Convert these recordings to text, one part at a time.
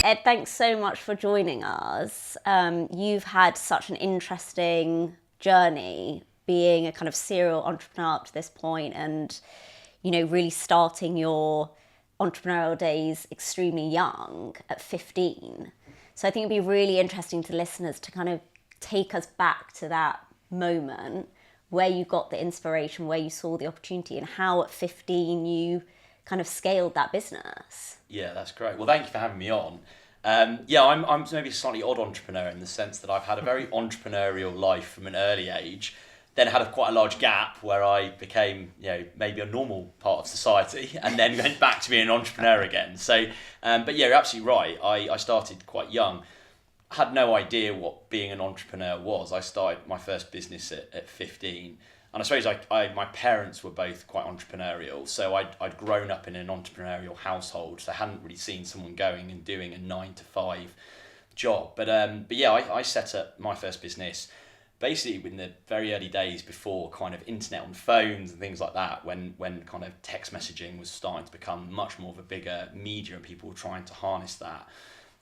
Ed, thanks so much for joining us. You've had such an interesting journey being a kind of serial entrepreneur up to this point and, you know, really starting your entrepreneurial days extremely young at 15. So I think it'd be really interesting to listeners to kind of take us back to that moment where you got the inspiration, where you saw the opportunity, and how at 15 you kind of scaled that business. Yeah, that's great. Well, thank you for having me on. I'm maybe a slightly odd entrepreneur in the sense that I've had a very entrepreneurial life from an early age, then had quite a large gap where I became, maybe a normal part of society, and then went back to being an entrepreneur again. So, but yeah, you're absolutely right. I started quite young. Had no idea what being an entrepreneur was. I started my first business at 15. And I suppose my parents were both quite entrepreneurial, so I'd grown up in an entrepreneurial household, so I hadn't really seen someone going and doing a 9-to-5 job. But yeah, I set up my first business basically in the very early days before kind of internet on phones and things like that, when kind of text messaging was starting to become much more of a bigger media and people were trying to harness that.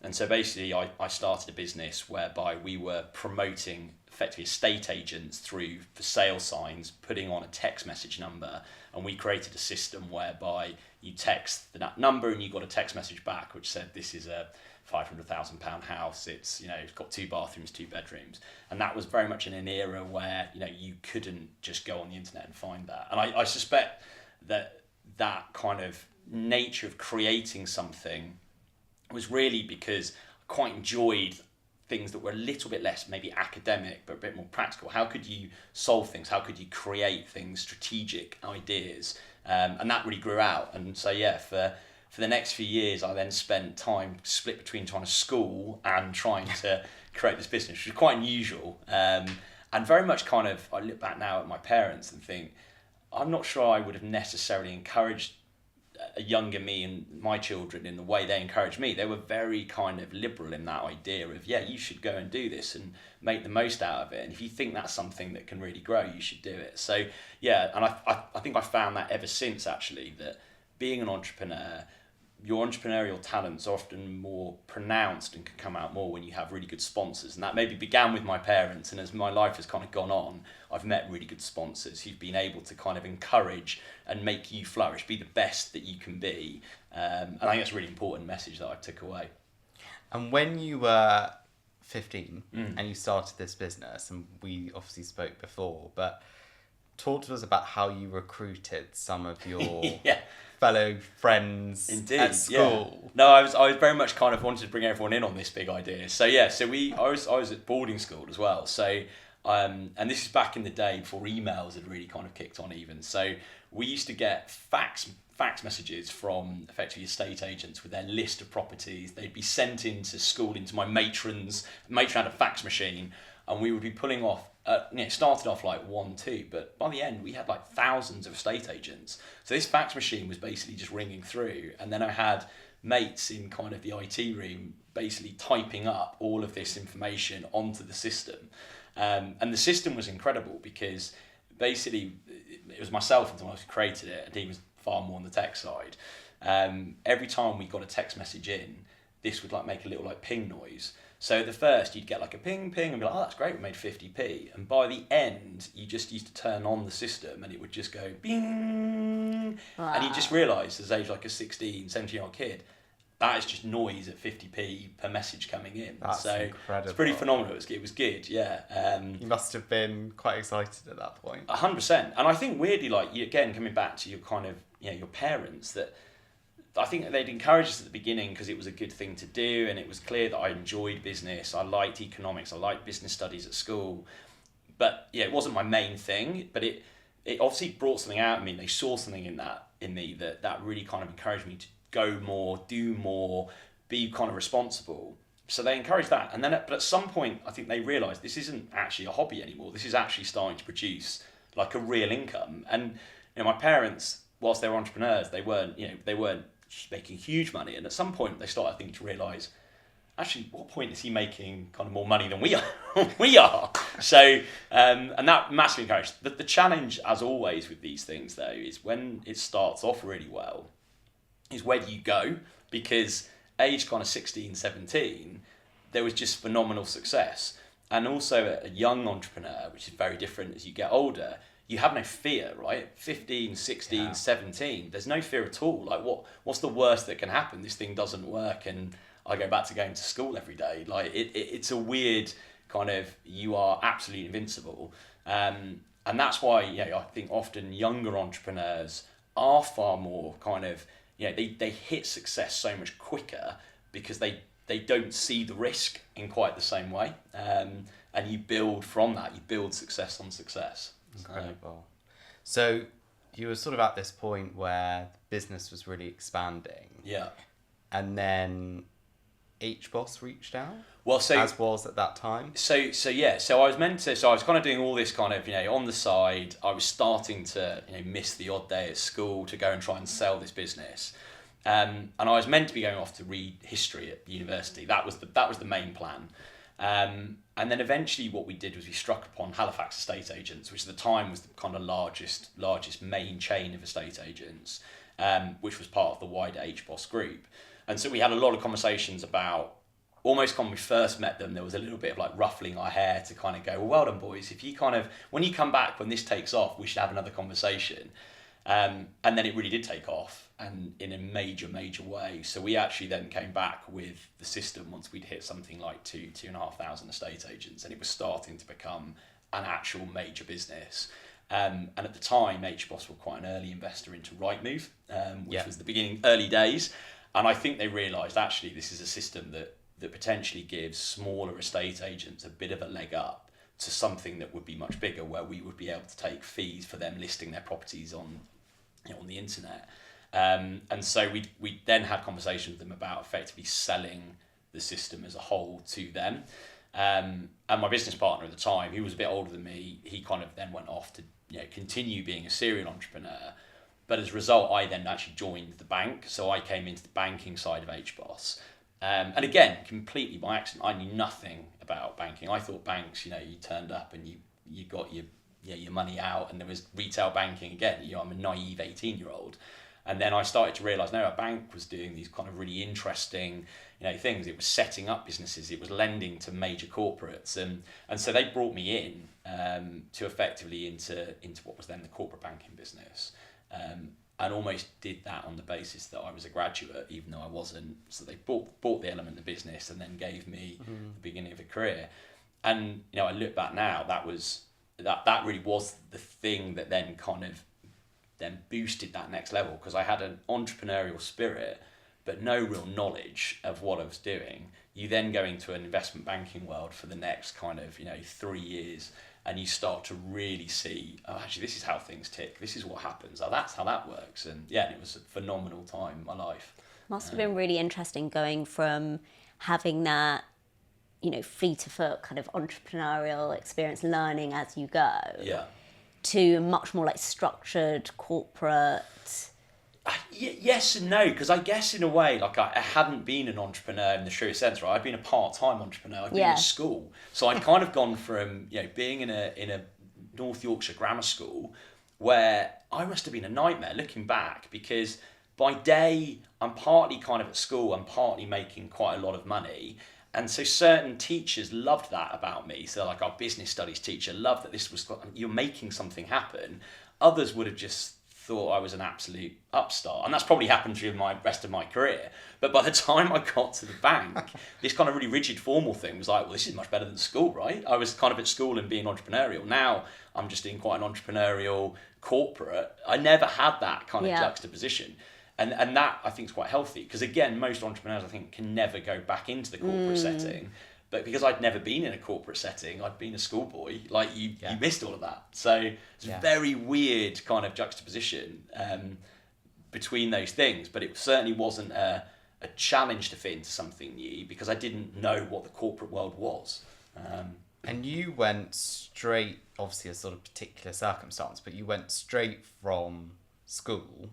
And so basically I started a business whereby we were promoting effectively estate agents through for sale signs, putting on a text message number, and we created a system whereby you text that number and you got a text message back which said this is a £500,000 house, it's got 2 bathrooms, 2 bedrooms. And that was very much in an era where you couldn't just go on the internet and find that. And I suspect that kind of nature of creating something was really because I quite enjoyed things that were a little bit less maybe academic but a bit more practical. How could you solve things? How could you create things, strategic ideas? And that really grew out. And so yeah, for the next few years I then spent time split between trying to school and trying to create this business, which was quite unusual. And very much kind of, I look back now at my parents and think, I'm not sure I would have necessarily encouraged a younger me and my children in the way they encouraged me. They were very kind of liberal in that idea of, yeah, you should go and do this and make the most out of it. And if you think that's something that can really grow, you should do it. So yeah, and I think I found that ever since actually, that being an entrepreneur, your entrepreneurial talents are often more pronounced and can come out more when you have really good sponsors. And that maybe began with my parents, and as my life has kind of gone on, I've met really good sponsors who've been able to kind of encourage and make you flourish, be the best that you can be. And I think that's a really important message that I took away. And when you were 15 and you started this business, and we obviously spoke before, but talk to us about how you recruited some of your fellow friends at school. Yeah. No, I was very much kind of wanted to bring everyone in on this big idea. So yeah, I was at boarding school as well. So and this is back in the day before emails had really kind of kicked on even. So we used to get fax messages from effectively estate agents with their list of properties. They'd be sent into school into my matron's. Matron had a fax machine, and we would be pulling off. It started off like 1-2, but by the end we had like thousands of estate agents. So this fax machine was basically just ringing through, and then I had mates in kind of the IT room basically typing up all of this information onto the system. And the system was incredible because basically it was myself until I created it, and he was far more on the tech side. Every time we got a text message in, this would like make a little like ping noise. So at the first you'd get like a ping and be like, oh, that's great, we made 50p. And by the end, you just used to turn on the system and it would just go bing. Wow. And you just realise as age like a 16, 17-year-old kid, that is just noise at 50p per message coming in. That's so incredible. It's pretty phenomenal. It was good, yeah. You must have been quite excited at that point. 100%. And I think weirdly, like, again, coming back to your kind of, your parents, that I think they'd encourage us at the beginning because it was a good thing to do, and it was clear that I enjoyed business. I liked economics. I liked business studies at school. But yeah, it wasn't my main thing, but it obviously brought something out of me. They saw something in me that really kind of encouraged me to go more, do more, be kind of responsible. So they encouraged that. And then but at some point, I think they realised this isn't actually a hobby anymore. This is actually starting to produce like a real income. And my parents, whilst they were entrepreneurs, they weren't making huge money. And at some point they started, I think, to realise, actually, what point is he making kind of more money than we are? So, and that massively encouraged. The challenge, as always with these things, though, is when it starts off really well, is where do you go? Because age kind of 16, 17, there was just phenomenal success. And also a young entrepreneur, which is very different as you get older, you have no fear, right? 15, 16, 17, there's no fear at all. Like what's the worst that can happen? This thing doesn't work and I go back to going to school every day. Like it's a weird kind of, you are absolutely invincible. And that's why, I think often younger entrepreneurs are far more kind of, they hit success so much quicker because they don't see the risk in quite the same way. And you build from that, you build success on success. Incredible. So you were sort of at this point where the business was really expanding. Yeah. And then HBOS reached out? Well, as was at that time? So I was kind of doing all this kind of, on the side. I was starting to, miss the odd day at school to go and try and sell this business. And I was meant to be going off to read history at university. That was the main plan. And then eventually what we did was we struck upon Halifax estate agents, which at the time was the kind of largest main chain of estate agents, which was part of the wider HBOS group. And so we had a lot of conversations about, almost when we first met them, there was a little bit of like ruffling our hair to kind of go, well done boys, if you kind of, when you come back, when this takes off, we should have another conversation. And then it really did take off, and in a major way. So we actually then came back with the system once we'd hit something like 2,500 estate agents, and it was starting to become an actual major business. And at the time, HBOS were quite an early investor into Rightmove, which was the early days. And I think they realised actually this is a system that potentially gives smaller estate agents a bit of a leg up to something that would be much bigger, where we would be able to take fees for them listing their properties on the internet. And so we then had conversations with them about effectively selling the system as a whole to them. And my business partner at the time, who was a bit older than me, he kind of then went off to continue being a serial entrepreneur. But as a result, I then actually joined the bank. So I came into the banking side of HBOS. And again, completely by accident. I knew nothing about banking. I thought banks, you turned up and you got your money out, and there was retail banking again. I'm a naive 18-year-old. And then I started to realise, no, a bank was doing these kind of really interesting, things. It was setting up businesses. It was lending to major corporates, and so they brought me in to effectively into what was then the corporate banking business, and almost did that on the basis that I was a graduate, even though I wasn't. So they bought the element of the business and then gave me the beginning of a career. And I look back now, that really was the thing that then kind of then boosted that next level, because I had an entrepreneurial spirit but no real knowledge of what I was doing. You then go into an investment banking world for the next kind of 3 years, and you start to really see, oh, actually this is how things tick, this is what happens, oh, that's how that works. And it was a phenomenal time in my life. Must have been really interesting going from having that feet to foot kind of entrepreneurial experience, learning as you go, to much more like structured corporate. Yes and no, because I guess in a way, like I hadn't been an entrepreneur in the truest sense, right? I'd been a part-time entrepreneur. I'd been in school, so I'd kind of gone from being in a North Yorkshire grammar school, where I must have been a nightmare looking back, because by day I'm partly kind of at school, I'm partly making quite a lot of money. And so certain teachers loved that about me. So like our business studies teacher loved that this was, you're making something happen. Others would have just thought I was an absolute upstart. And that's probably happened through my rest of my career. But by the time I got to the bank, this kind of really rigid formal thing was like, well, this is much better than school, right? I was kind of at school and being entrepreneurial. Now I'm just in quite an entrepreneurial corporate. I never had that kind of juxtaposition. And that, I think, is quite healthy, because, again, most entrepreneurs, I think, can never go back into the corporate setting. But because I'd never been in a corporate setting, I'd been a schoolboy, like, you missed all of that. So it's a very weird kind of juxtaposition between those things. But it certainly wasn't a challenge to fit into something new, because I didn't know what the corporate world was. And you went straight, obviously a sort of particular circumstance, but you went straight from school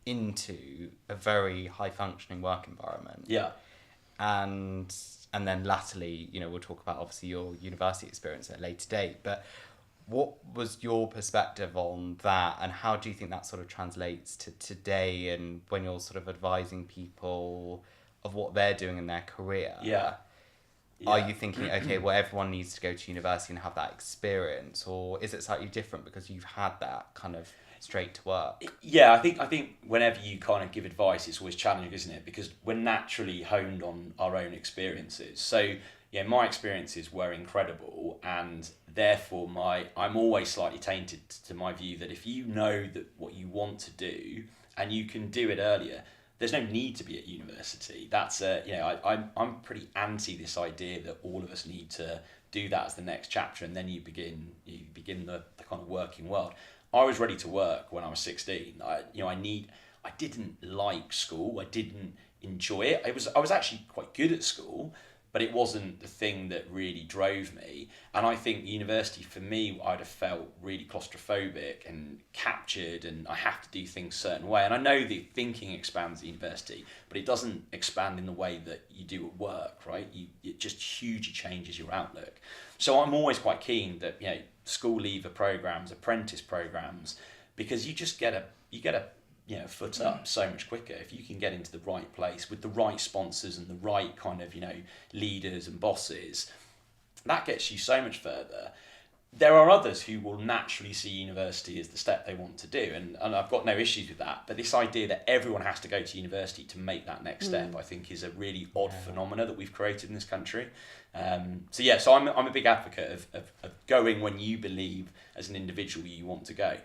into a very high functioning work environment. And then latterly, we'll talk about obviously your university experience at a later date, but what was your perspective on that, and how do you think that sort of translates to today, and when you're sort of advising people of what they're doing in their career, Yeah. are you thinking, okay, well, everyone needs to go to university and have that experience, or is it slightly different because you've had that kind of straight to work? Yeah, I think whenever you kind of give advice, it's always challenging, isn't it? Because we're naturally honed on our own experiences. So, my experiences were incredible, and therefore I'm always slightly tainted to my view that if you know that what you want to do and you can do it earlier, there's no need to be at university. That's I'm pretty anti this idea that all of us need to do that as the next chapter, and then you begin the kind of working world. I was ready to work when I was 16. I didn't like school. I didn't enjoy it. I was actually quite good at school, but it wasn't the thing that really drove me. And I think university, for me, I'd have felt really claustrophobic and captured, and I have to do things a certain way. And I know that thinking expands at university, but it doesn't expand in the way that you do at work, right? It just hugely changes your outlook. So I'm always quite keen that, school leaver programs, apprentice programs, because you get a foot up so much quicker if you can get into the right place with the right sponsors and the right kind of leaders and bosses. That gets you so much further. There are others who will naturally see university as the step they want to do, and I've got no issues with that. But this idea that everyone has to go to university to make that next step, I think, is a really odd phenomena that we've created in this country. So I'm a big advocate of going when you believe as an individual you want to go.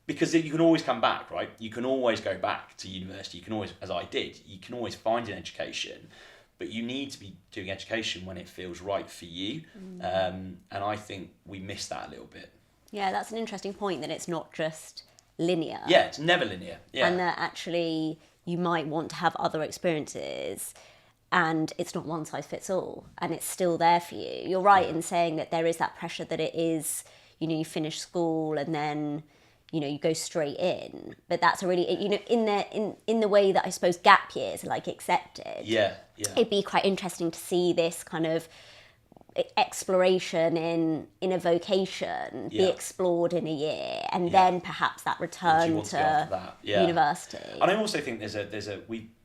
Because you can always come back, right? You can always go back to university. You can always, as I did, you can always find an education, but you need to be doing education when it feels right for you. And I think we miss that a little bit. Yeah, that's an interesting point, that it's not just linear. Yeah, it's never linear. Yeah. And that actually you might want to have other experiences, and it's not one size fits all, and it's still there for you. You're right in saying that there is that pressure that it is, you finish school and then you go straight in, but that's a really, in the way that I suppose gap years are like accepted. Yeah. It'd be quite interesting to see this kind of exploration in a vocation be explored in a year, and then perhaps that return to university. And I also think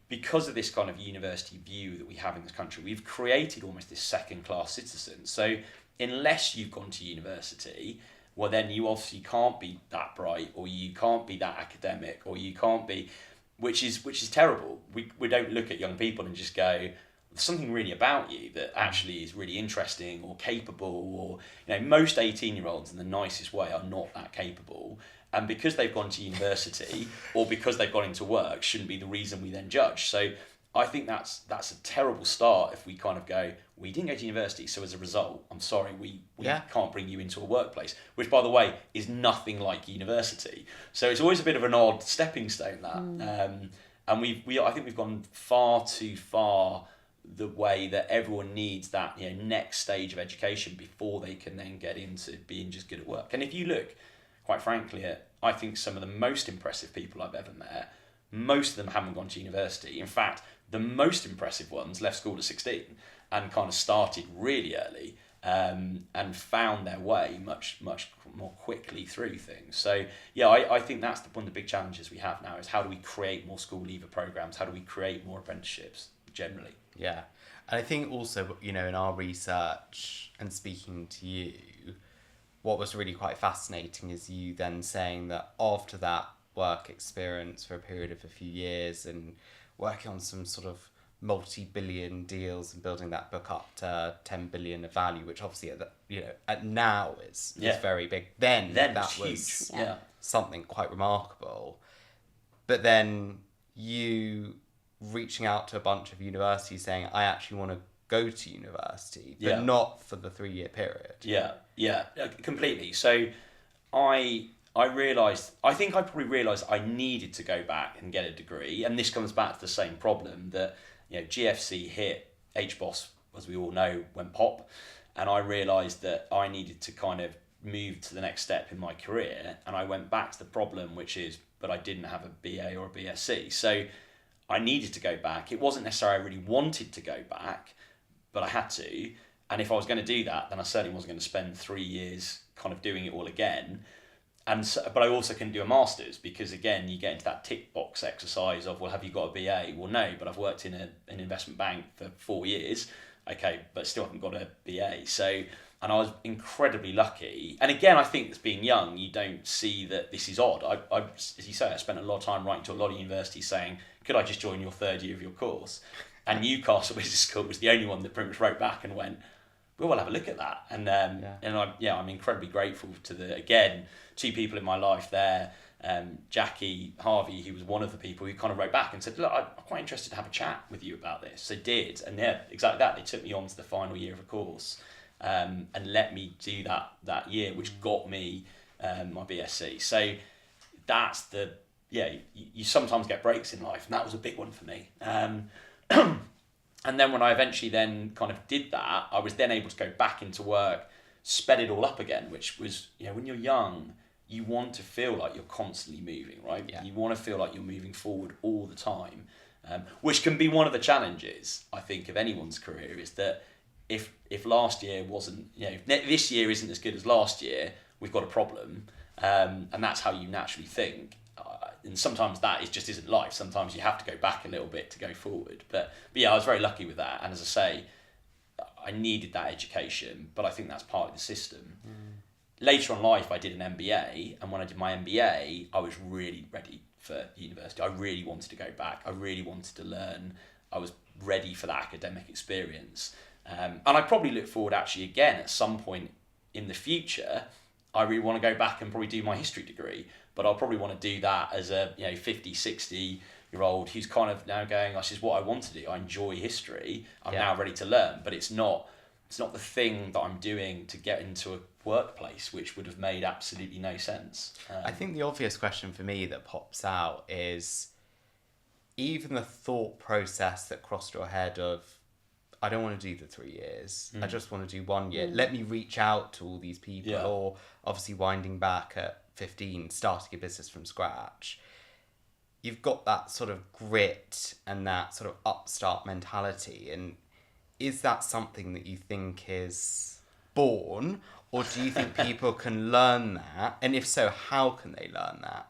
because of this kind of university view that we have in this country, we've created almost this second-class citizen. So unless you've gone to university, well, then you obviously can't be that bright, or you can't be that academic, or you can't be, which is terrible. We don't look at young people and just go, there's something really about you that actually is really interesting or capable, or most 18-year-olds in the nicest way are not that capable. And because they've gone to university or because they've gone into work shouldn't be the reason we then judge. So I think that's a terrible start if we kind of go, we didn't go to university, so as a result, I'm sorry, we can't bring you into a workplace, which, by the way, is nothing like university. So it's always a bit of an odd stepping stone, that. And I think we've gone far too far the way that everyone needs that next stage of education before they can then get into being just good at work. And if you look, quite frankly, at, I think, some of the most impressive people I've ever met, most of them haven't gone to university. In fact, the most impressive ones left school at 16 and kind of started really early, and found their way much more quickly through things. So I think that's one of the big challenges we have now, is how do we create more school leaver programs? How do we create more apprenticeships generally? Yeah. And I think also, in our research and speaking to you, what was really quite fascinating is you then saying that after that work experience for a period of a few years and working on some sort of multi-billion deals and building that book up to 10 billion of value, which obviously at now is very big. Then that was something quite remarkable. But then you reaching out to a bunch of universities saying, I actually want to go to university, but not for the 3-year period. Yeah, completely. So I probably realised I needed to go back and get a degree, and this comes back to the same problem that GFC hit, HBOS, as we all know, went pop, and I realised that I needed to kind of move to the next step in my career, and I went back to the problem, which is, but I didn't have a BA or a BSc, so I needed to go back. It wasn't necessarily I really wanted to go back, but I had to, and if I was going to do that, then I certainly wasn't going to spend 3 years kind of doing it all again. And so, but I also couldn't do a master's because, again, you get into that tick box exercise of, well, have you got a BA? Well, no, but I've worked in an investment bank for 4 years. Okay, but still haven't got a BA. So, and I was incredibly lucky. And again, I think as being young, you don't see that this is odd. As you say, I spent a lot of time writing to a lot of universities saying, could I just join your third year of your course? And Newcastle Business School was the only one that pretty much wrote back and went, well, we'll have a look at that. And I'm incredibly grateful to again, 2 people in my life there, Jackie Harvey, who was one of the people who kind of wrote back and said, look, I'm quite interested to have a chat with you about this. So did, and yeah, exactly that. They took me on to the final year of a course and let me do that year, which got me my BSc. So that's you sometimes get breaks in life, and that was a big one for me. And then when I eventually then kind of did that, I was then able to go back into work, sped it all up again, which was, when you're young, you want to feel like you're constantly moving, right? Yeah. You want to feel like you're moving forward all the time, which can be one of the challenges, I think, of anyone's career, is that if last year wasn't, if this year isn't as good as last year, we've got a problem, and that's how you naturally think. And sometimes that just isn't life. Sometimes you have to go back a little bit to go forward. But yeah, I was very lucky with that. And as I say, I needed that education, but I think that's part of the system. Later on in life, I did an MBA. And when I did my MBA, I was really ready for university. I really wanted to go back. I really wanted to learn. I was ready for that academic experience. And I probably look forward actually again at some point in the future. I really want to go back and probably do my history degree. But I'll probably want to do that as a 50, 60-year-old who's kind of now going, this is what I want to do. I enjoy history. I'm now ready to learn. But it's not the thing that I'm doing to get into a workplace, which would have made absolutely no sense. I think the obvious question for me that pops out is even the thought process that crossed your head of, I don't want to do the 3 years. I just want to do 1 year. Let me reach out to all these people. Or obviously winding back at 15, starting a business from scratch. You've got that sort of grit and that sort of upstart mentality. And is that something that you think is born? Or do you think people can learn that? And if so, how can they learn that?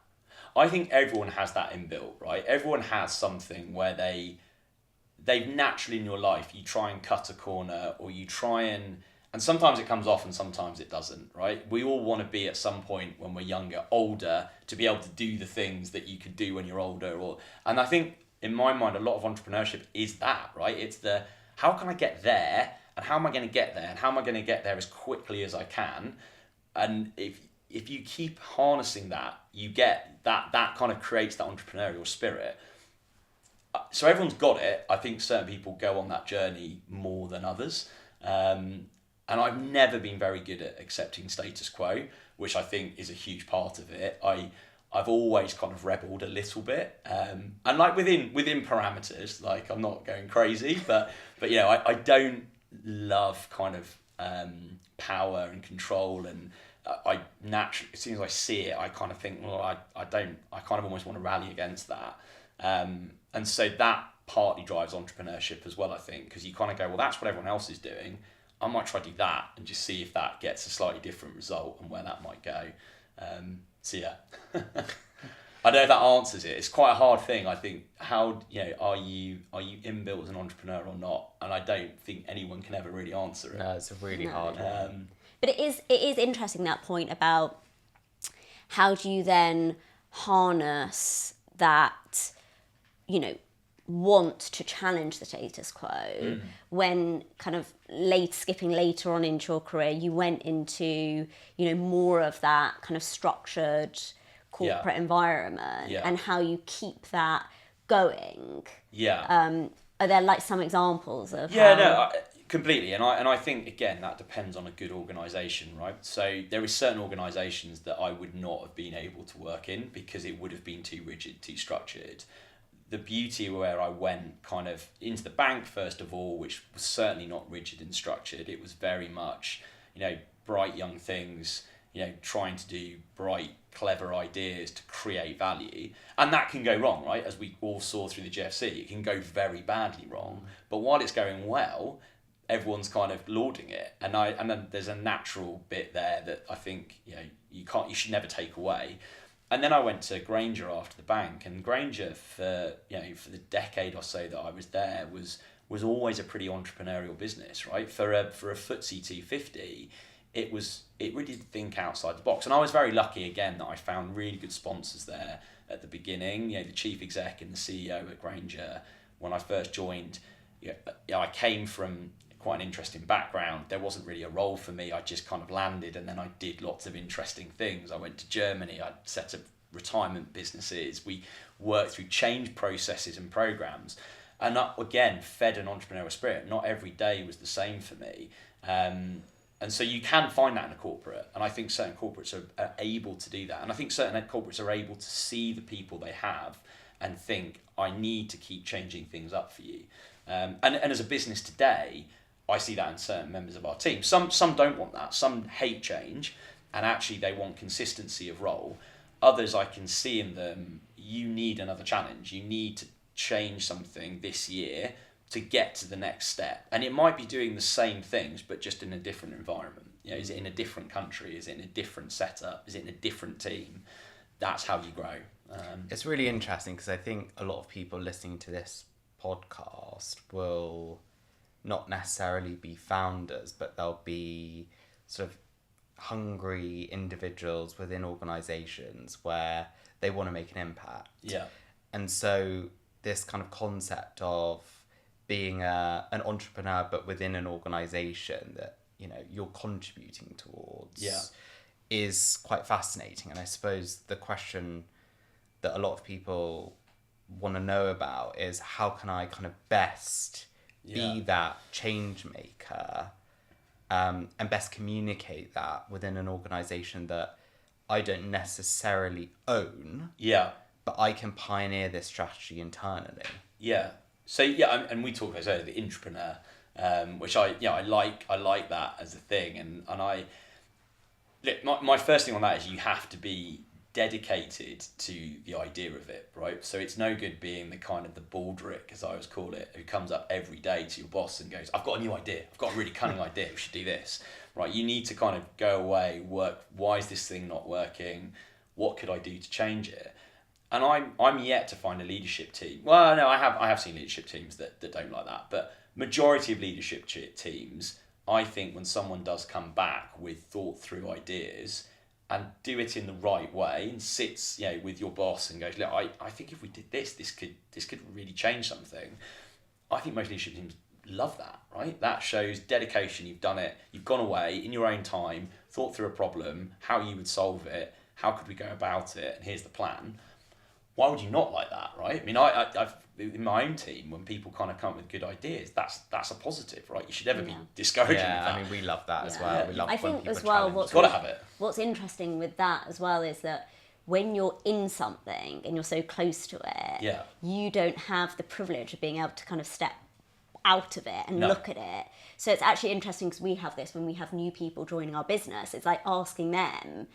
I think everyone has that inbuilt, right? Everyone has something where they've naturally in your life, you try and cut a corner, or you try and sometimes it comes off and sometimes it doesn't, right? We all want to be at some point when we're younger, older, to be able to do the things that you could do when you're older. And I think in my mind, a lot of entrepreneurship is that, right? It's how can I get there, and how am I going to get there, and how am I going to get there as quickly as I can? And if you keep harnessing that, you get that kind of creates that entrepreneurial spirit. So everyone's got it. I think certain people go on that journey more than others. And I've never been very good at accepting status quo, which I think is a huge part of it. I've always kind of rebelled a little bit, and like within parameters. Like I'm not going crazy, but I don't love kind of power and control, and I naturally, as soon as I see it, I kind of think, well, I kind of almost want to rally against that, and so that partly drives entrepreneurship as well, I think, because you kind of go, well, that's what everyone else is doing. I might try to do that and just see if that gets a slightly different result and where that might go. So yeah, I don't know if that answers it. It's quite a hard thing. I think how are you inbuilt as an entrepreneur or not? And I don't think anyone can ever really answer it. No, it's a really hard one. But it is interesting, that point about how do you then harness that, want to challenge the status quo when kind of skipping later on into your career, you went into, more of that kind of structured corporate environment and how you keep that going. Are there some examples of completely. And I think, again, that depends on a good organisation, right? So there are certain organisations that I would not have been able to work in because it would have been too rigid, too structured. The beauty where I went kind of into the bank, first of all, which was certainly not rigid and structured. It was very much, bright young things, trying to do bright, clever ideas to create value. And that can go wrong, right? As we all saw through the GFC, it can go very badly wrong. But while it's going well, everyone's kind of lauding it. And then there's a natural bit there that I think, you should never take away. And then I went to Grainger after the bank, and Grainger for the decade or so that I was there was always a pretty entrepreneurial business, right? For a FTSE 250, it really did think outside the box. And I was very lucky again that I found really good sponsors there at the beginning. The chief exec and the CEO at Grainger, when I first joined, I came from quite an interesting background. There wasn't really a role for me. I just kind of landed, and then I did lots of interesting things. I went to Germany. I set up retirement businesses. We worked through change processes and programs, and that, again, fed an entrepreneurial spirit. Not every day was the same for me. And so you can find that in a corporate, and I think certain corporates are able to do that. And I think certain corporates are able to see the people they have and think, I need to keep changing things up for you. And as a business today, I see that in certain members of our team. Some don't want that. Some hate change, and actually they want consistency of role. Others, I can see in them, you need another challenge. You need to change something this year to get to the next step. And it might be doing the same things, but just in a different environment. Is it in a different country? Is it in a different setup? Is it in a different team? That's how you grow. It's really interesting because I think a lot of people listening to this podcast will not necessarily be founders, but they'll be sort of hungry individuals within organizations where they want to make an impact. Yeah. And so this kind of concept of being an entrepreneur, but within an organization that, you're contributing towards is quite fascinating. And I suppose the question that a lot of people want to know about is, how can I kind of best be that change maker, and best communicate that within an organization that I don't necessarily own, but I can pioneer this strategy internally. So and we talked about earlier, the intrapreneur, which I like that as a thing, and I look, my first thing on that is you have to be dedicated to the idea of it, right? So it's no good being the kind of the baldric, as I always call it, who comes up every day to your boss and goes, I've got a new idea, I've got a really cunning idea, we should do this, right? You need to kind of go away, work, why is this thing not working? What could I do to change it? And I'm yet to find a leadership team. Well, no, I have seen leadership teams that don't like that, but majority of leadership teams, I think when someone does come back with thought through ideas and do it in the right way and sits with your boss and goes, look, I think if we did this could really change something. I think most leadership teams love that, right? That shows dedication. You've done it. You've gone away in your own time, thought through a problem, how you would solve it, how could we go about it, and here's the plan. Why would you not like that, right? I mean, I've in my own team, when people kind of come up with good ideas, that's a positive, right? You should never be discouraging with that. I mean, we love that as well. We love I when think people as well, challenge. Got to have it. What's interesting with that as well is that when you're in something and you're so close to it, you don't have the privilege of being able to kind of step out of it and look at it. So it's actually interesting because we have this when we have new people joining our business. It's like asking them,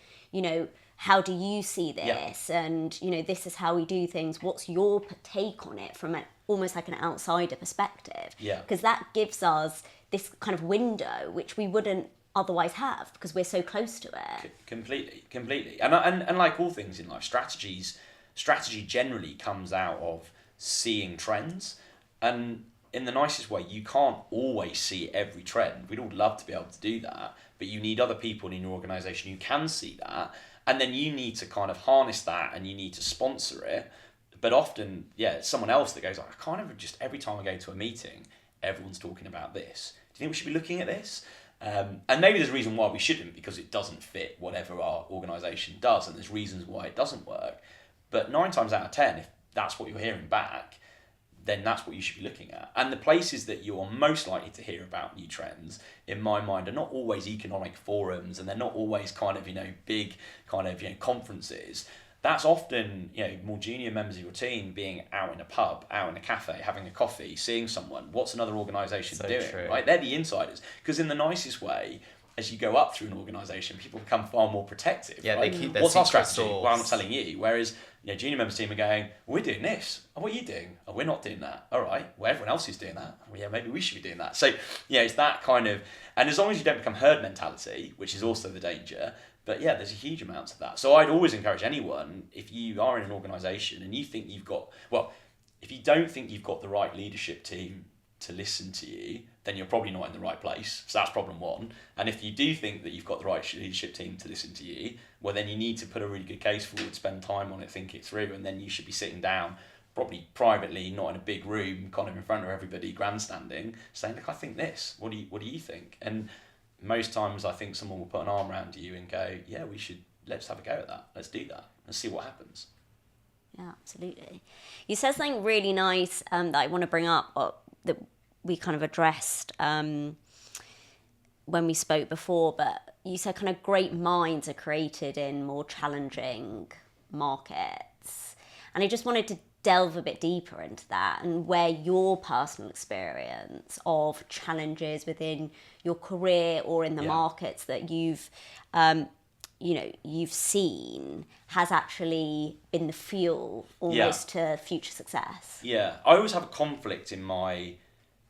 how do you see this? And, this is how we do things. What's your take on it from almost like an outsider perspective? Because that gives us this kind of window, which we wouldn't otherwise have because we're so close to it. Completely. And like all things in life, strategy generally comes out of seeing trends. And in the nicest way, you can't always see every trend. We'd all love to be able to do that, but you need other people in your organisation who can see that. And then you need to kind of harness that and you need to sponsor it. But often, it's someone else that goes, I kind of just, every time I go to a meeting, everyone's talking about this. Do you think we should be looking at this? And maybe there's a reason why we shouldn't, because it doesn't fit whatever our organisation does, and there's reasons why it doesn't work. But 9 times out of 10, if that's what you're hearing back, then that's what you should be looking at. And the places that you're most likely to hear about new trends, in my mind, are not always economic forums, and they're not always kind of, big kind of, conferences. That's often, more junior members of your team being out in a pub, out in a cafe, having a coffee, seeing someone. What's another organisation doing, true. right? They're the insiders. Because in the nicest way, as you go up through an organisation, people become far more protective. Yeah, right? they keep their What's our secret strategy? sauce. Well, I'm telling you. Whereas, junior members team are going, we're doing this. Oh, what are you doing? Oh, we're not doing that. All right. Well, everyone else is doing that. Well, maybe we should be doing that. So, it's that kind of, and as long as you don't become herd mentality, which is also the danger, But yeah, there's a huge amount of that. So I'd always encourage anyone, if you are in an organisation and you think if you don't think you've got the right leadership team to listen to you, then you're probably not in the right place. So that's problem one. And if you do think that you've got the right leadership team to listen to you, well, then you need to put a really good case forward, spend time on it, think it through, and then you should be sitting down, probably privately, not in a big room, kind of in front of everybody, grandstanding, saying, look, I think this. What do you think? And most times I think someone will put an arm around you and go, yeah, let's have a go at that. Let's do that and see what happens. Yeah, absolutely. You said something really nice that I want to bring up that we kind of addressed when we spoke before, but you said kind of great minds are created in more challenging markets. And I just wanted to delve a bit deeper into that and where your personal experience of challenges within your career or in the markets that you've seen has actually been the fuel almost to future success. Yeah, I always have a conflict in my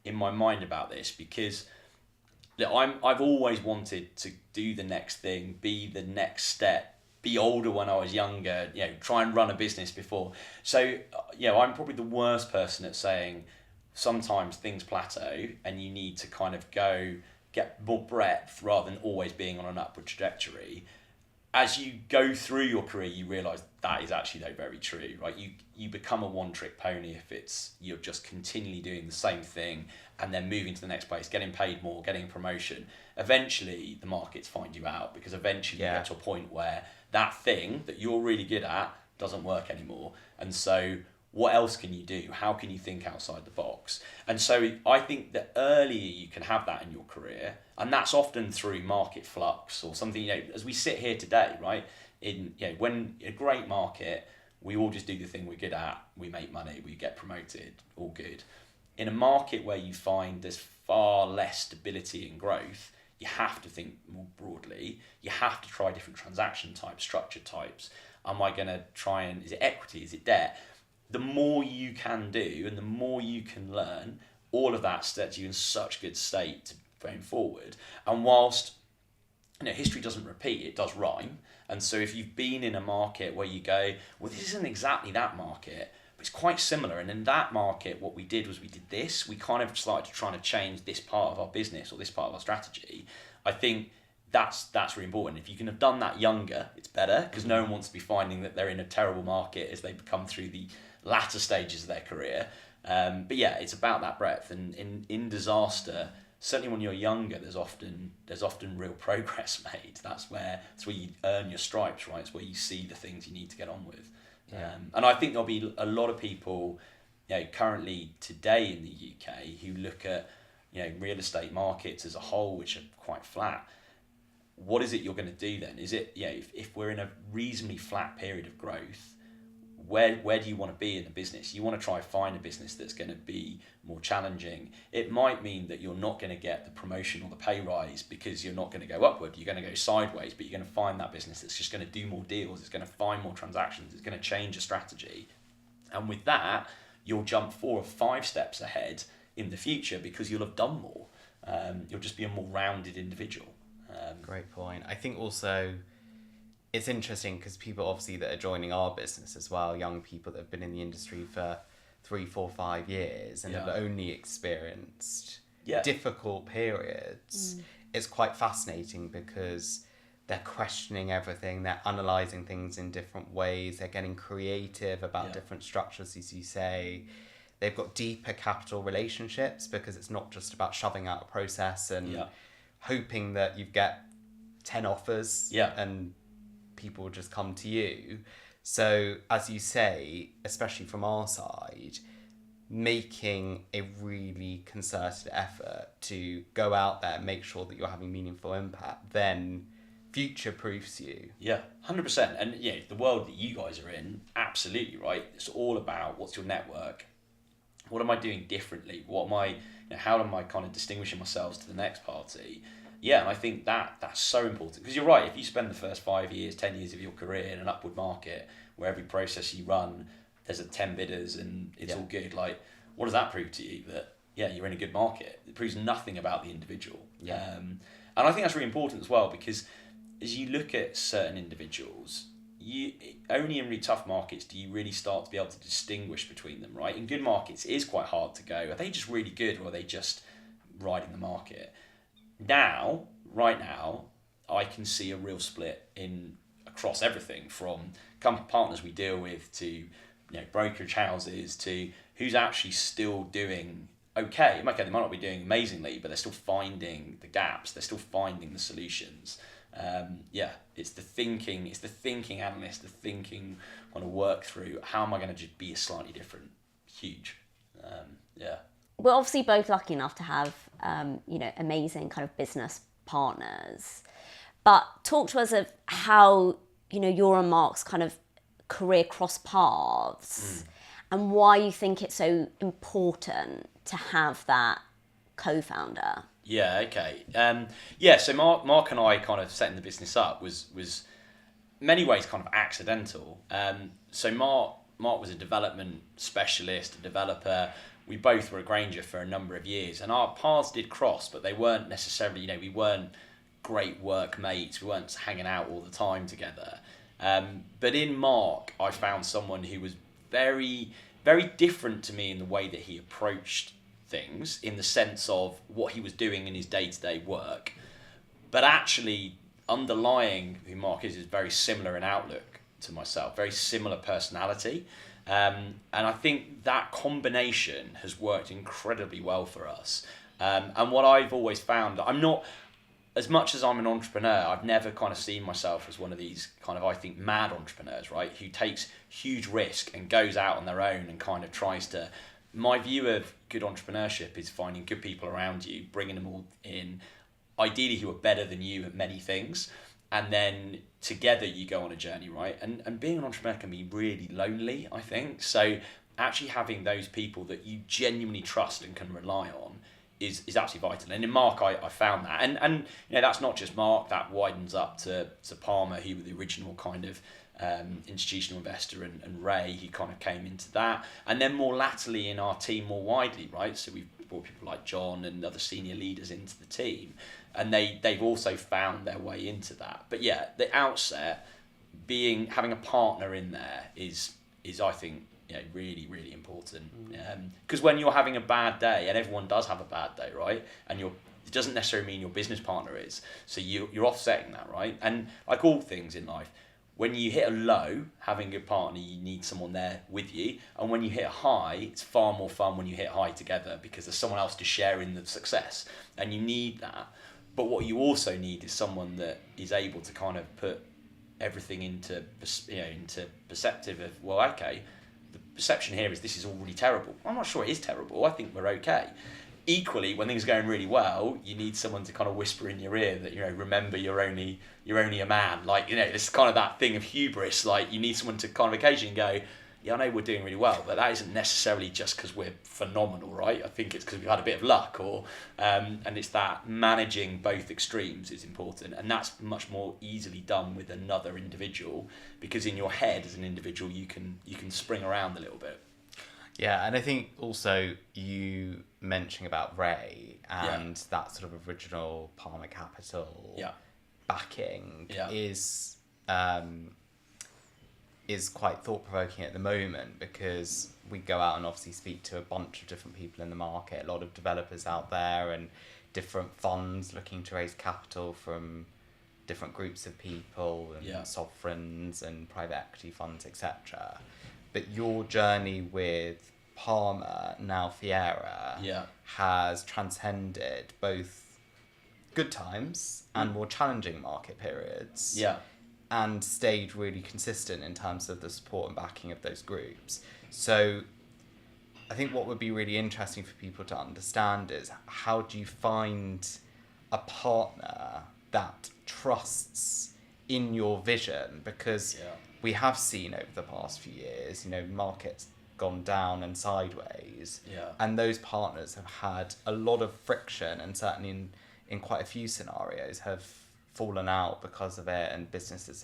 mind about this because I've always wanted to do the next thing, be the next step, be older when I was younger, try and run a business before. So, I'm probably the worst person at saying sometimes things plateau and you need to kind of get more breadth rather than always being on an upward trajectory. As you go through your career, you realise that is actually though very true, right? You become a one-trick pony if you're just continually doing the same thing and then moving to the next place, getting paid more, getting a promotion. Eventually, the markets find you out because eventually you get to a point where that thing that you're really good at doesn't work anymore. And so what else can you do? How can you think outside the box? And so I think the earlier you can have that in your career, and that's often through market flux or something, as we sit here today, right? When in a great market, we all just do the thing we're good at, we make money, we get promoted, all good. In a market where you find there's far less stability and growth, you have to think more broadly. You have to try different transaction types, structure types. Am I going to is it equity, is it debt? The more you can do and the more you can learn, all of that sets you in such good state to going forward. And whilst history doesn't repeat, it does rhyme. And so if you've been in a market where you go, well, this isn't exactly that market, but it's quite similar. And in that market, what we did was we did this. We kind of started trying to change this part of our business or this part of our strategy. I think that's really important. If you can have done that younger, it's better because no one wants to be finding that they're in a terrible market as they come through the latter stages of their career. But yeah, it's about that breadth. And in disaster, certainly when you're younger, there's often real progress made. That's where you earn your stripes, right? It's where you see the things you need to get on with. Yeah. And I think there'll be a lot of people, currently today in the UK who look at, real estate markets as a whole, which are quite flat. What is it you're going to do then? Is it, if we're in a reasonably flat period of growth, where do you want to be in the business? You want to try and find a business that's going to be more challenging. It might mean that you're not going to get the promotion or the pay rise because you're not going to go upward. You're going to go sideways, but you're going to find that business that's just going to do more deals. It's going to find more transactions. It's going to change a strategy. And with that, you'll jump 4 or 5 steps ahead in the future because you'll have done more. You'll just be a more rounded individual. Great point. I think also it's interesting because people obviously that are joining our business as well, young people that have been in the industry for 3, 4, 5 years and have only experienced difficult periods. It's quite fascinating because they're questioning everything, they're analysing things in different ways, they're getting creative about different structures, as you say. They've got deeper capital relationships because it's not just about shoving out a process and hoping that you get 10 offers and people will just come to you. So, as you say, especially from our side, making a really concerted effort to go out there and make sure that you're having meaningful impact, then future-proofs you. Yeah, 100%. And the world that you guys are in, absolutely, right? It's all about what's your network. What am I doing differently? How am I kind of distinguishing myself to the next party? Yeah, and I think that's so important because you're right. If you spend the first 5 years, 10 years of your career in an upward market where every process you run, there's 10 bidders and it's all good, like, what does that prove to you? That, you're in a good market. It proves nothing about the individual. Yeah. And I think that's really important as well because as you look at certain individuals, you only in really tough markets do you really start to be able to distinguish between them, right? In good markets, it is quite hard to go, are they just really good or are they just riding the market? Right now, I can see a real split across everything from partners we deal with to brokerage houses to who's actually still doing okay. They might not be doing amazingly, but they're still finding the gaps, they're still finding the solutions. It's the thinking analyst, the thinking want to work through how am I going to just be a slightly different, huge. We're obviously both lucky enough to have amazing kind of business partners, but talk to us of how your and Mark's kind of career cross paths and why you think it's so important to have that co-founder. Yeah, okay. So Mark and I kind of setting the business up was many ways kind of accidental. So Mark was a development specialist, a developer. We both were at Granger for a number of years, and our paths did cross, but they weren't necessarily, we weren't great work mates. We weren't hanging out all the time together. But in Mark, I found someone who was very, very different to me in the way that he approached things, in the sense of what he was doing in his day-to-day work. But actually, underlying who Mark is very similar in outlook to myself, very similar personality. And I think that combination has worked incredibly well for us. And what I've always found, as much as I'm an entrepreneur, I've never kind of seen myself as one of these kind of, I think, mad entrepreneurs, right? Who takes huge risk and goes out on their own and kind of tries to... My view of good entrepreneurship is finding good people around you, bringing them all in, ideally who are better than you at many things, and then together you go on a journey, right? And being an entrepreneur can be really lonely, I think. So actually having those people that you genuinely trust and can rely on is absolutely vital. And in Mark, I found that. And that's not just Mark, that widens up to Palmer, who was the original kind of institutional investor, and Ray, he kind of came into that. And then more latterly in our team more widely, right? So we've brought people like John and other senior leaders into the team, and they've also found their way into that. But yeah, the outset, having a partner in there is I think, really, really important. Because when you're having a bad day, and everyone does have a bad day, right? And it doesn't necessarily mean your business partner is. So you're offsetting that, right? And like all things in life, when you hit a low, having a good partner, you need someone there with you. And when you hit a high, it's far more fun when you hit high together, because there's someone else to share in the success. And you need that. But what you also need is someone that is able to kind of put everything into perspective of, well, okay, the perception here is this is all really terrible. I'm not sure it is terrible. I think we're okay. Equally, when things are going really well, you need someone to kind of whisper in your ear that, remember you're only a man. Like, this is kind of that thing of hubris. Like, you need someone to kind of occasionally go, yeah, I know we're doing really well, but that isn't necessarily just because we're phenomenal, right? I think it's because we've had a bit of luck, and it's that managing both extremes is important, and that's much more easily done with another individual, because in your head as an individual you can spring around a little bit. Yeah, and I think also you mentioning about Ray and that sort of original Palmer Capital backing is quite thought-provoking at the moment, because we go out and obviously speak to a bunch of different people in the market, a lot of developers out there and different funds looking to raise capital from different groups of people and sovereigns and private equity funds, etc. But your journey with Palmer, now Fiera, has transcended both good times and more challenging market periods. Yeah. And stayed really consistent in terms of the support and backing of those groups. So I think what would be really interesting for people to understand is, how do you find a partner that trusts in your vision? Because we have seen over the past few years, markets gone down and sideways, and those partners have had a lot of friction, and certainly in quite a few scenarios have fallen out because of it, and businesses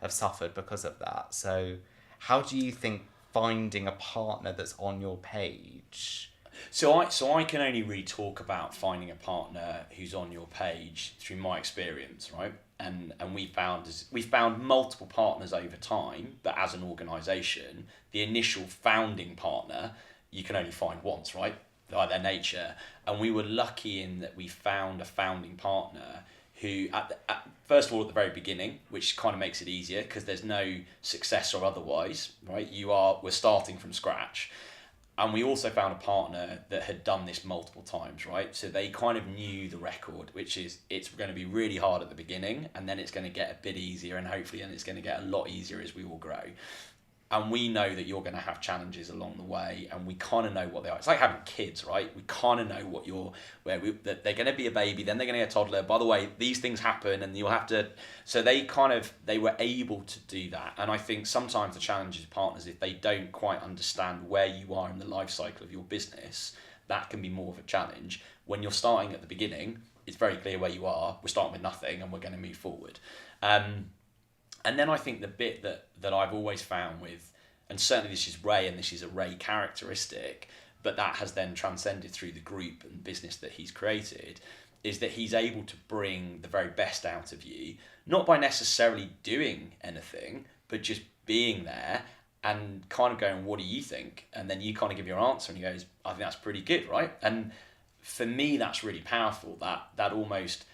have suffered because of that. So how do you think finding a partner that's on your page So I can only really talk about finding a partner who's on your page through my experience, right? And we found multiple partners over time, but as an organisation, the initial founding partner you can only find once, right? By their nature. And we were lucky in that we found a founding partner who, first of all, at the very beginning, which kind of makes it easier because there's no success or otherwise, right? We're starting from scratch. And we also found a partner that had done this multiple times, right? So they kind of knew the record, which is it's going to be really hard at the beginning, and then it's going to get a bit easier, and hopefully then it's going to get a lot easier as we all grow. And we know that you're going to have challenges along the way, and we kind of know what they are. It's like having kids, right? We kind of know that they're going to be a baby, then they're going to get a toddler. By the way, these things happen, and you'll have to. So they were able to do that. And I think sometimes the challenge is partners, if they don't quite understand where you are in the life cycle of your business, that can be more of a challenge. When you're starting at the beginning, it's very clear where you are. We're starting with nothing, and we're going to move forward. And then I think the bit that I've always found with, and certainly this is Ray, and this is a Ray characteristic, but that has then transcended through the group and business that he's created, is that he's able to bring the very best out of you, not by necessarily doing anything, but just being there and kind of going, what do you think? And then you kind of give your answer, and he goes, I think that's pretty good, right? And for me, that's really powerful, that almost...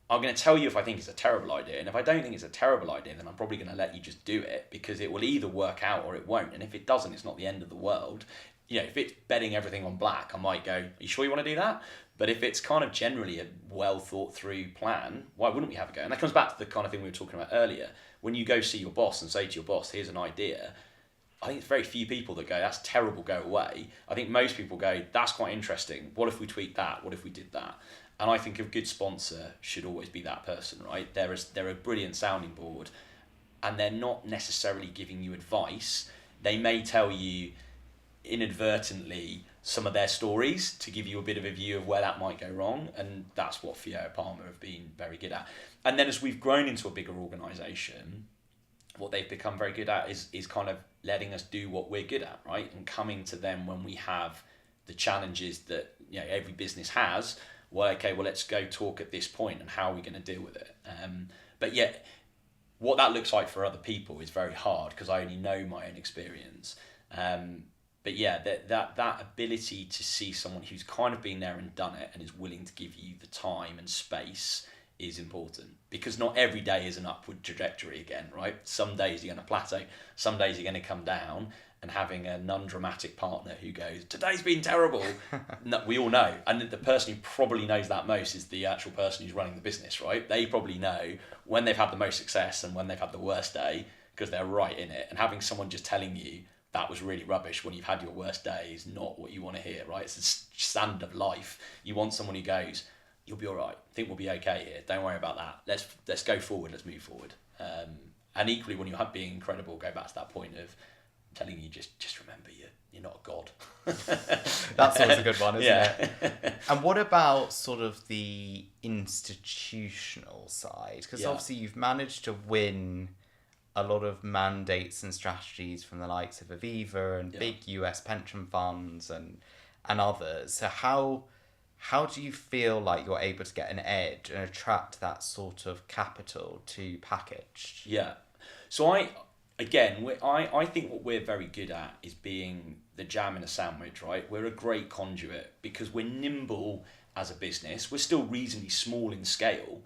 I'm going to tell you if I think it's a terrible idea, and if I don't think it's a terrible idea, then I'm probably going to let you just do it, because it will either work out or it won't. And if it doesn't, it's not the end of the world. You know, if it's betting everything on black, I might go, are you sure you want to do that? But if it's kind of generally a well thought through plan, why wouldn't we have a go? And that comes back to the kind of thing we were talking about earlier. When you go see your boss and say to your boss, here's an idea, I think it's very few people that go, that's terrible, go away. I think most people go, that's quite interesting. What if we tweaked that? What if we did that? And I think a good sponsor should always be that person, right? They're a brilliant sounding board, and they're not necessarily giving you advice. They may tell you inadvertently some of their stories to give you a bit of a view of where that might go wrong, and that's what Fiona Palmer have been very good at. And then as we've grown into a bigger organisation, what they've become very good at is kind of letting us do what we're good at, right? And coming to them when we have the challenges that, you know, every business has. Well, okay, well, let's go talk at this point, and how are we going to deal with it? But yet, what that looks like for other people is very hard, because I only know my own experience. But yeah, that ability to see someone who's kind of been there and done it and is willing to give you the time and space is important, because not every day is an upward trajectory again, right? Some days you're going to plateau, some days you're going to come down. And having a non-dramatic partner who goes, today's been terrible, no, we all know. And the person who probably knows that most is the actual person who's running the business, right? They probably know when they've had the most success and when they've had the worst day, because they're right in it. And having someone just telling you that was really rubbish when you've had your worst day is not what you want to hear, right? It's the standard of life. You want someone who goes, you'll be all right. I think we'll be okay here. Don't worry about that. Let's go forward. Let's move forward. And equally, when you're being incredible, go back to that point of telling you just remember you're not a god. That's always a good one, isn't it? And what about sort of the institutional side? Because obviously you've managed to win a lot of mandates and strategies from the likes of Aviva and big US pension funds and others. So how do you feel like you're able to get an edge and attract that sort of capital to package? Yeah. So I think what we're very good at is being the jam in a sandwich, right? We're a great conduit because we're nimble as a business. We're still reasonably small in scale,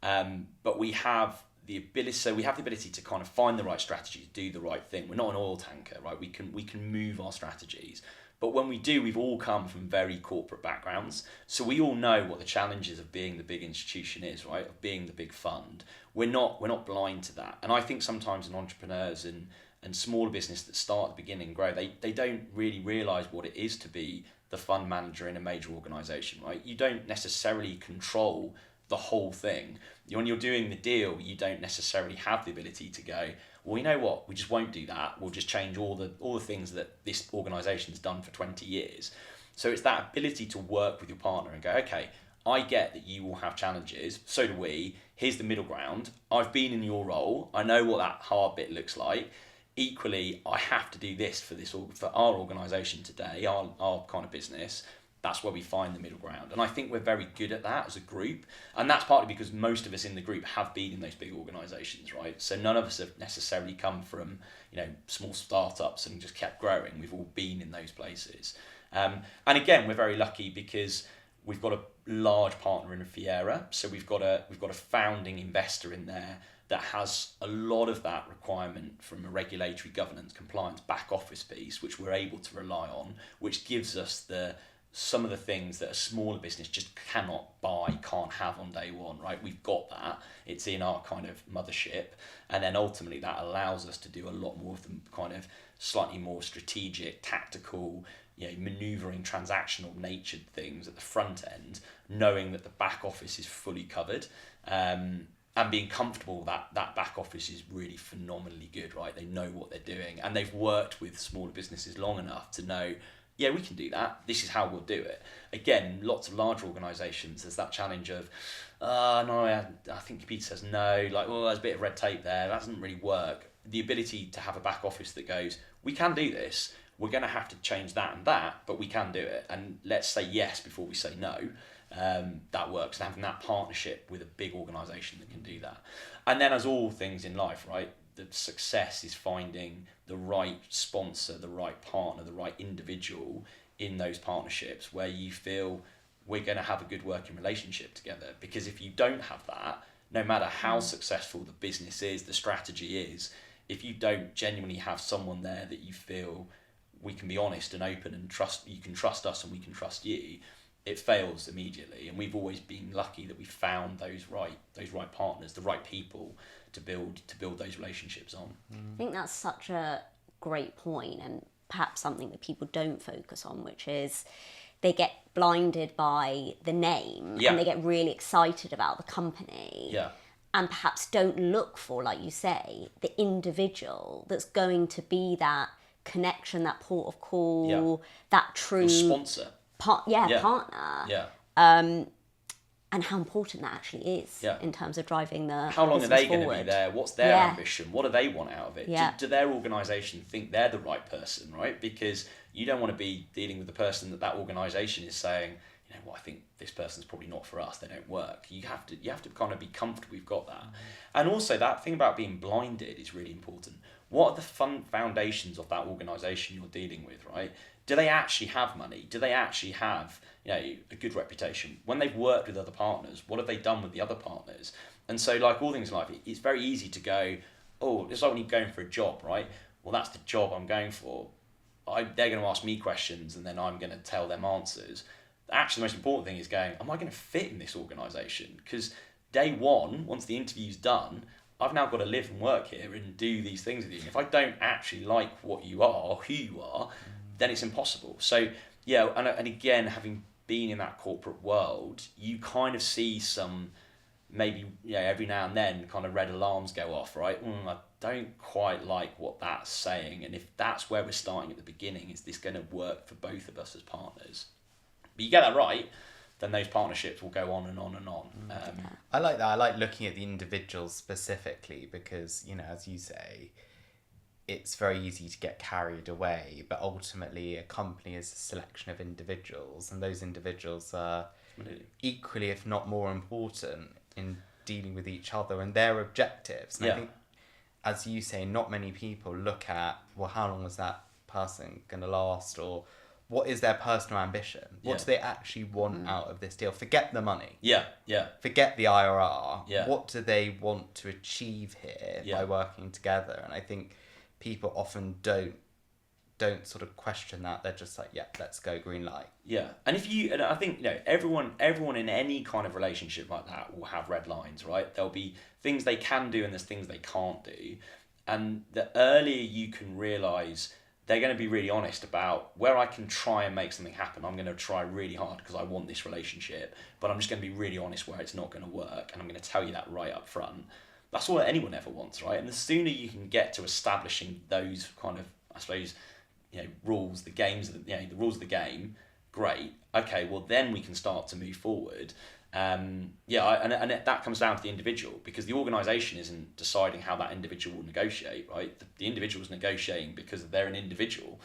but we have the ability to kind of find the right strategies, do the right thing. We're not an oil tanker, right? We can move our strategies. But when we do, we've all come from very corporate backgrounds. So we all know what the challenges of being the big institution is, right? Of being the big fund. We're not blind to that. And I think sometimes in entrepreneurs and smaller business that start at the beginning and grow, they don't really realise what it is to be the fund manager in a major organisation, right? You don't necessarily control the whole thing. When you're doing the deal, you don't necessarily have the ability to go, well, you know what, we just won't do that. We'll just change all the things that this organisation's done for 20 years. So it's that ability to work with your partner and go, okay, I get that you will have challenges, so do we. Here's the middle ground. I've been in your role. I know what that hard bit looks like. equally, I have to do this for our organisation today, our kind of business. That's where we find the middle ground. And I think we're very good at that as a group. And that's partly because most of us in the group have been in those big organisations, right? So none of us have necessarily come from, small startups and just kept growing. We've all been in those places. And again, we're very lucky because we've got a large partner in Fiera. So we've got a founding investor in there that has a lot of that requirement from a regulatory governance, compliance, back office piece, which we're able to rely on, which gives us some of the things that a smaller business just cannot buy, can't have on day one, right? We've got that. It's in our kind of mothership. And then ultimately that allows us to do a lot more of the kind of slightly more strategic, tactical, manoeuvring, transactional natured things at the front end, knowing that the back office is fully covered. And being comfortable that back office is really phenomenally good, right? They know what they're doing and they've worked with smaller businesses long enough to know, yeah, we can do that. This is how we'll do it. Again, lots of larger organisations, there's that challenge of, no, I think computer says no, like, well, there's a bit of red tape there, that doesn't really work. The ability to have a back office that goes, we can do this, we're going to have to change that and that, but we can do it. And let's say yes before we say no. That works. And having that partnership with a big organisation that can do that. And then as all things in life, right, the success is finding the right sponsor, the right partner, the right individual in those partnerships where you feel we're going to have a good working relationship together. Because if you don't have that, no matter how successful the business is, the strategy is, if you don't genuinely have someone there that you feel we can be honest and open and trust, you can trust us and we can trust you, it fails immediately. And we've always been lucky that we found those right partners, the right people to build those relationships on. I think that's such a great point, and perhaps something that people don't focus on, which is they get blinded by the name and they get really excited about the company and perhaps don't look for, like you say, the individual that's going to be that connection, that port of call, that true sponsor. Partner. And how important that actually is in terms of driving the how long are they forward. going to be there? What's their ambition? What do they want out of it? Do their organisation think they're the right person, right? Because you don't want to be dealing with the person that organisation is saying, I think this person's probably not for us. They don't work. You have to kind of be comfortable we've got that. And also that thing about being blinded is really important. What are the foundations of that organisation you're dealing with, right? Do they actually have money? Do they actually have a good reputation? When they've worked with other partners, what have they done with the other partners? And so, like all things in life, it's very easy to go, oh, it's like when you're going for a job, right? Well, that's the job I'm going for. They're going to ask me questions and then I'm going to tell them answers. Actually, the most important thing is going, am I going to fit in this organisation? Because day one, once the interview's done, I've now got to live and work here and do these things with you. And if I don't actually like what you are, or who you are, then it's impossible. So, and again, having been in that corporate world, you kind of see some, maybe, every now and then kind of red alarms go off, right? I don't quite like what that's saying. And if that's where we're starting at the beginning, is this going to work for both of us as partners? But you get that right, then those partnerships will go on and on and on. I like that. I like looking at the individuals specifically because, as you say, it's very easy to get carried away, but ultimately a company is a selection of individuals, and those individuals are equally, if not more important, in dealing with each other and their objectives. And I think, as you say, not many people look at, well, how long is that person going to last, or what is their personal ambition? What do they actually want out of this deal? Forget the money. Forget the IRR. What do they want to achieve here by working together? And I think people often don't sort of question that. They're just like, let's go, green light. And I think everyone in any kind of relationship like that will have red lines, right? There'll be things they can do and there's things they can't do. And the earlier you can realise they're going to be really honest about where I can try and make something happen. I'm going to try really hard because I want this relationship, but I'm just going to be really honest where it's not going to work, and I'm going to tell you that right up front. That's all anyone ever wants, right? And the sooner you can get to establishing those kind of, I suppose, rules, the rules of the game, great. Okay, well then we can start to move forward. That comes down to the individual, because the organisation isn't deciding how that individual will negotiate, right? The individual's negotiating because they're an individual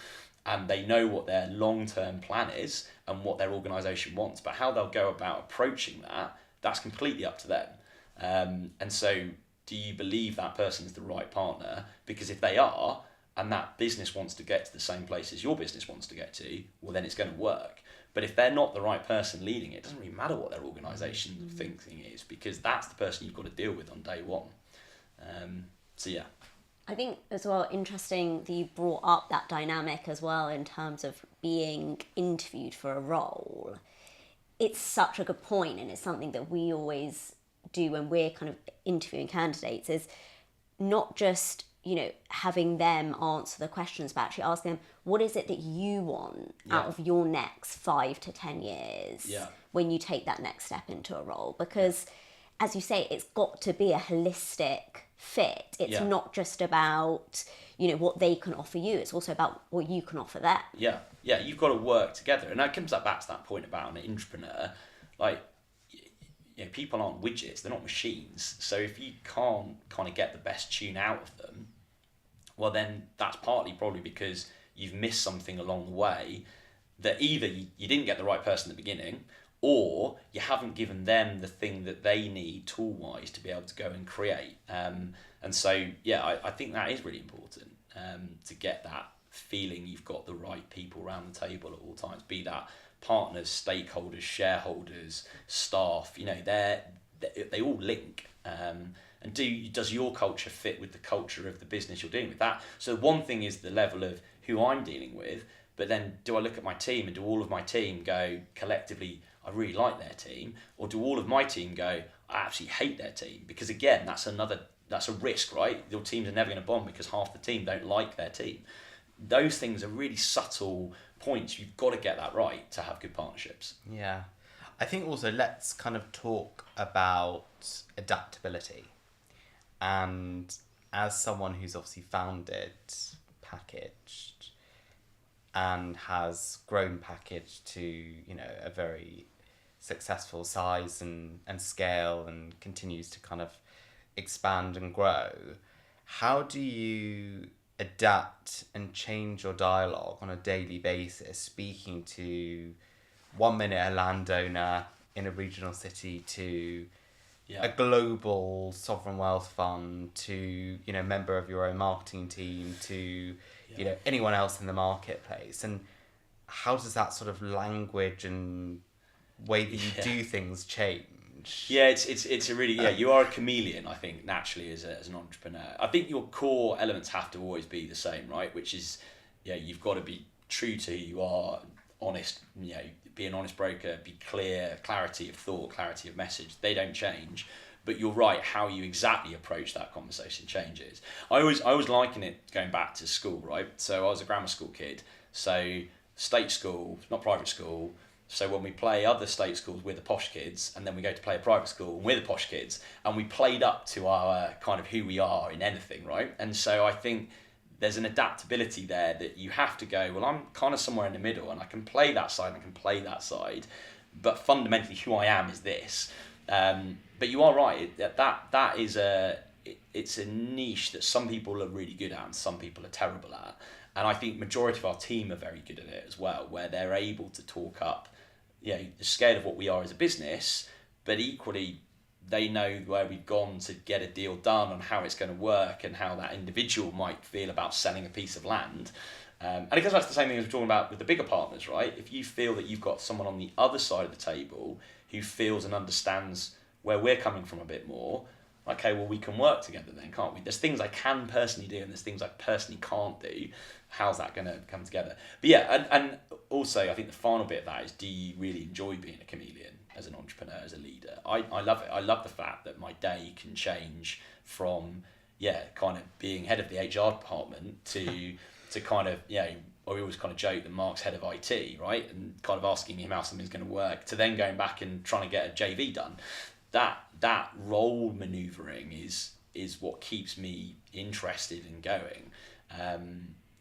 and they know what their long-term plan is and what their organisation wants, but how they'll go about approaching that, that's completely up to them. And so do you believe that person is the right partner? Because if they are, and that business wants to get to the same place as your business wants to get to, well, then it's going to work. But if they're not the right person leading it, it doesn't really matter what their organisation thinking is, because that's the person you've got to deal with on day one. I think as well, interesting that you brought up that dynamic as well in terms of being interviewed for a role. It's such a good point, and it's something that we always do when we're kind of interviewing candidates, is not just, having them answer the questions, but actually asking them, what is it that you want out of your next 5 to 10 years when you take that next step into a role? Because as you say, it's got to be a holistic fit. It's not just about, what they can offer you. It's also about what you can offer them. Yeah, you've got to work together. And that comes back to that point about an entrepreneur. Like, people aren't widgets, they're not machines. So if you can't kind of get the best tune out of them, well, then that's partly probably because you've missed something along the way, that either you didn't get the right person at the beginning, or you haven't given them the thing that they need tool-wise to be able to go and create. And so, I think that is really important, to get that feeling you've got the right people around the table at all times, be that partners, stakeholders, shareholders, staff, they all link. And does your culture fit with the culture of the business you're dealing with? That, so one thing is the level of who I'm dealing with, but then do I look at my team and do all of my team go collectively, I really like their team, or do all of my team go, I absolutely hate their team? Because again, that's a risk, right? Your teams are never going to bond because half the team don't like their team. Those things are really subtle points. You've got to get that right to have good partnerships. Yeah. I think also let's kind of talk about adaptability. And as someone who's obviously founded Packaged and has grown Packaged to, a very successful size and scale, and continues to kind of expand and grow, how do you adapt and change your dialogue on a daily basis, speaking to 1 minute a landowner in a regional city to a global sovereign wealth fund to, member of your own marketing team to, anyone else in the marketplace? And how does that sort of language and way that you do things change? Yeah, it's a really, you are a chameleon, I think, naturally as an entrepreneur. I think your core elements have to always be the same, right? Which is, you've got to be true to who you are, honest, be an honest broker, be clear, clarity of thought, clarity of message. They don't change. But you're right, how you exactly approach that conversation changes. I always liken it going back to school, right? So I was a grammar school kid. So state school, not private school. So when we play other state schools, we're the posh kids, and then we go to play a private school, and we're the posh kids, and we played up to our kind of who we are in anything, right? And so I think there's an adaptability there that you have to go, well, I'm kind of somewhere in the middle, and I can play that side, and I can play that side, but fundamentally who I am is this. But you are right, that is it's a niche that some people are really good at and some people are terrible at. And I think majority of our team are very good at it as well, where they're able to talk up, the scale of what we are as a business, but equally they know where we've gone to get a deal done and how it's going to work and how that individual might feel about selling a piece of land. And it goes back to the same thing as we're talking about with the bigger partners, right? If you feel that you've got someone on the other side of the table who feels and understands where we're coming from a bit more, okay, well, we can work together then, can't we? There's things I can personally do and there's things I personally can't do. How's that going to come together? But and also I think the final bit of that is, do you really enjoy being a chameleon as an entrepreneur, as a leader? I love it. I love the fact that my day can change from, kind of being head of the HR department to kind of, I always kind of joke that Mark's head of IT, right? And kind of asking him how something's going to work, to then going back and trying to get a JV done. That role manoeuvring is what keeps me interested in going.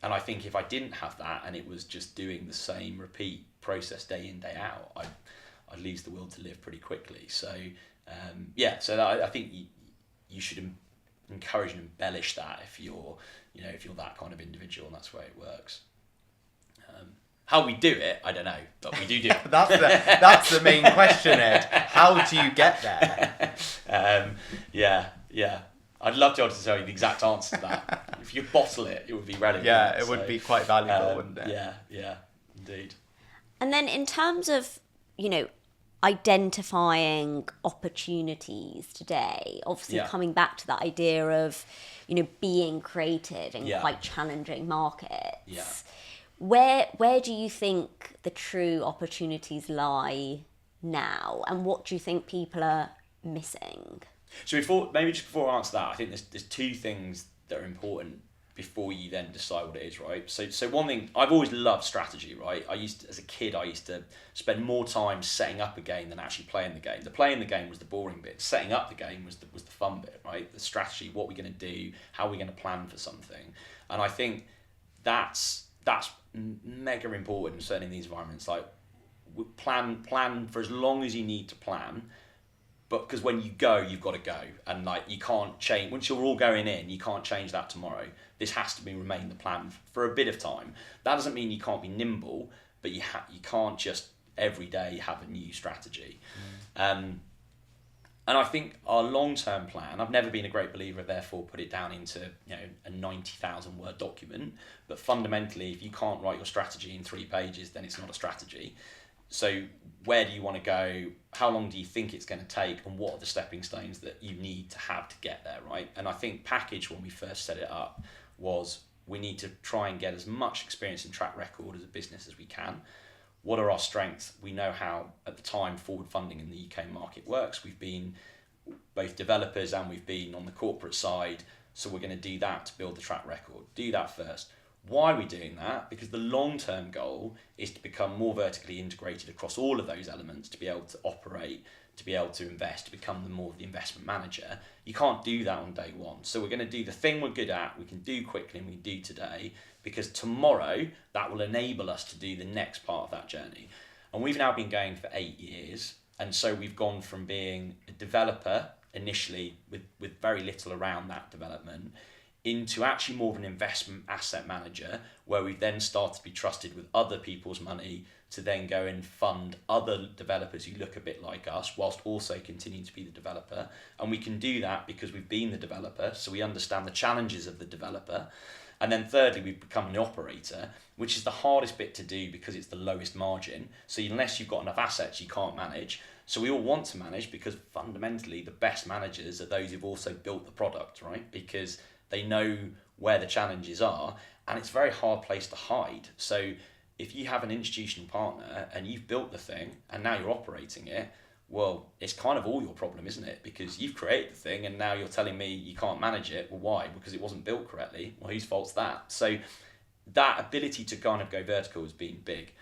And I think if I didn't have that and it was just doing the same repeat process day in, day out, I'd lose the will to live pretty quickly. So so that, I think you should encourage and embellish that if you're that kind of individual, and that's the way it works. How we do it, I don't know, but we do it. That's the main question, Ed. How do you get there? Yeah. I'd love to be able to tell you the exact answer to that. If you bottle it, it would be relevant. Yeah, it would be quite valuable, wouldn't it? Yeah, indeed. And then in terms of, identifying opportunities today, obviously coming back to that idea of, being creative in quite challenging markets. Yeah. Where do you think the true opportunities lie now, and what do you think people are missing? So before I answer that, I think there's two things that are important before you then decide what it is, right? So one thing, I've always loved strategy, right? As a kid, I used to spend more time setting up a game than actually playing the game. The playing the game was the boring bit. Setting up the game was the fun bit, right? The strategy, what we're going to do, how we're going to plan for something. And I think that's mega important, certainly in these environments. Like, plan for as long as you need to plan, but because when you go, you've got to go, and like you can't change once you're all going in. You can't change that tomorrow. This has to remain the plan for a bit of time. That doesn't mean you can't be nimble, but you can't just every day have a new strategy. And I think our long-term plan, I've never been a great believer of therefore put it down into a 90,000 word document, but fundamentally if you can't write your strategy in 3 pages, then it's not a strategy. So where do you want to go? How long do you think it's going to take? And what are the stepping stones that you need to have to get there, right? And I think package, when we first set it up, was we need to try and get as much experience and track record as a business as we can. What are our strengths? We know how, at the time, forward funding in the UK market works. We've been both developers and we've been on the corporate side. So we're going to do that to build the track record. Do that first. Why are we doing that? Because the long-term goal is to become more vertically integrated across all of those elements, to be able to operate, to be able to invest, to become more of the investment manager. You can't do that on day one. So we're going to do the thing we're good at, we can do quickly and we do today, because tomorrow that will enable us to do the next part of that journey. And we've now been going for 8 years. And so we've gone from being a developer initially with very little around that development into actually more of an investment asset manager, where we've then started to be trusted with other people's money to then go and fund other developers who look a bit like us, whilst also continuing to be the developer. And we can do that because we've been the developer, so we understand the challenges of the developer. And then thirdly, we've become an operator, which is the hardest bit to do because it's the lowest margin. So unless you've got enough assets, you can't manage. So we all want to manage, because fundamentally the best managers are those who've also built the product, right? Because they know where the challenges are, and it's a very hard place to hide. So if you have an institutional partner and you've built the thing and now you're operating it, well, it's kind of all your problem, isn't it? Because you've created the thing and now you're telling me you can't manage it. Well, why? Because it wasn't built correctly. Well, whose fault's that? So that ability to kind of go vertical has been big.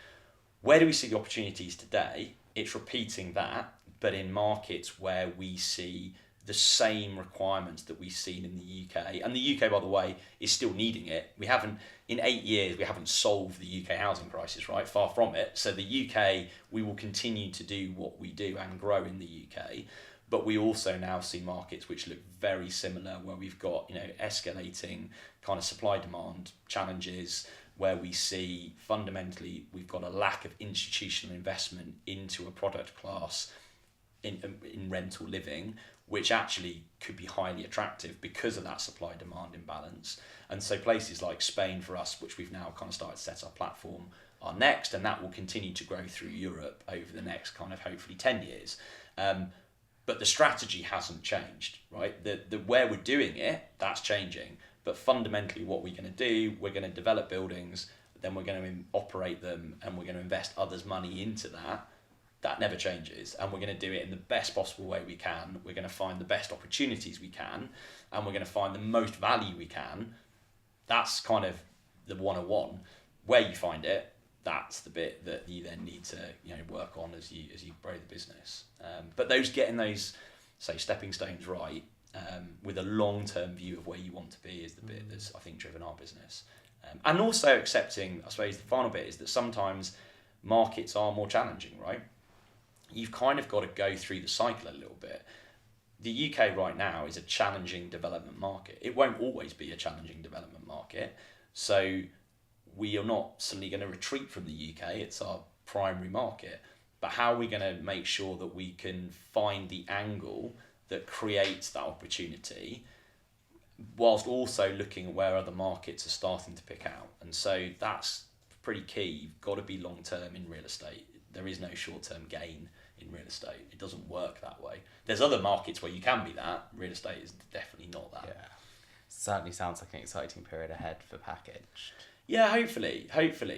Where do we see the opportunities today? It's repeating that, but in markets where we see the same requirements that we've seen in the UK. And the UK, by the way, is still needing it. In 8 years, we haven't solved the UK housing crisis, right? Far from it. So the UK, we will continue to do what we do and grow in the UK. But we also now see markets which look very similar, where we've got, escalating kind of supply-demand challenges, where we see fundamentally we've got a lack of institutional investment into a product class in rental living, which actually could be highly attractive because of that supply-demand imbalance. And so places like Spain for us, which we've now kind of started to set our platform, are next, and that will continue to grow through Europe over the next kind of hopefully 10 years. But the strategy hasn't changed, right? The where we're doing it, that's changing. But fundamentally what we're going to do, we're going to develop buildings, then we're going to operate them, and we're going to invest others' money into that. That never changes, and we're going to do it in the best possible way we can. We're going to find the best opportunities we can, and we're going to find the most value we can. That's kind of the 101. Where you find it, that's the bit that you then need to work on as you grow the business. But getting those stepping stones right, with a long-term view of where you want to be, is the bit that's, I think, driven our business. And also accepting, I suppose, the final bit is that sometimes markets are more challenging, right? you've kind of got to go through the cycle a little bit. The UK right now is a challenging development market. It won't always be a challenging development market. So we are not suddenly going to retreat from the UK. It's our primary market. But how are we going to make sure that we can find the angle that creates that opportunity whilst also looking at where other markets are starting to pick out? And so that's pretty key. You've got to be long term in real estate. There is no short term gain in real estate. It doesn't work that way. There's other markets where you can be that. Real estate is definitely not that. Yeah. Certainly sounds like an exciting period ahead for Packaged. Yeah, hopefully.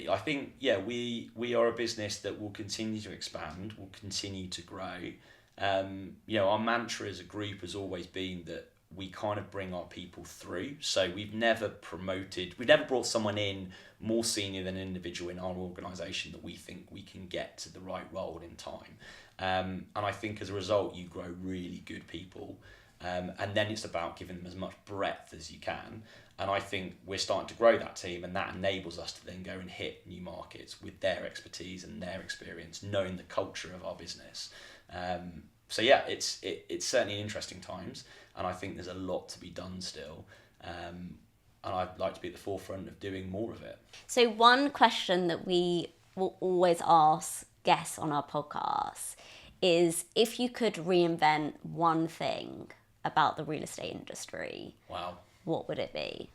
I think, we are a business that will continue to expand, will continue to grow. Our mantra as a group has always been that we kind of bring our people through. So we've never brought someone in more senior than an individual in our organisation that we think we can get to the right role in time. And I think as a result, you grow really good people. And then it's about giving them as much breadth as you can. And I think we're starting to grow that team, and that enables us to then go and hit new markets with their expertise and their experience, knowing the culture of our business. It's certainly interesting times, and I think there's a lot to be done still. And I'd like to be at the forefront of doing more of it. So one question that we will always ask guests on our podcast is, if you could reinvent one thing about the real estate industry, wow, what would it be?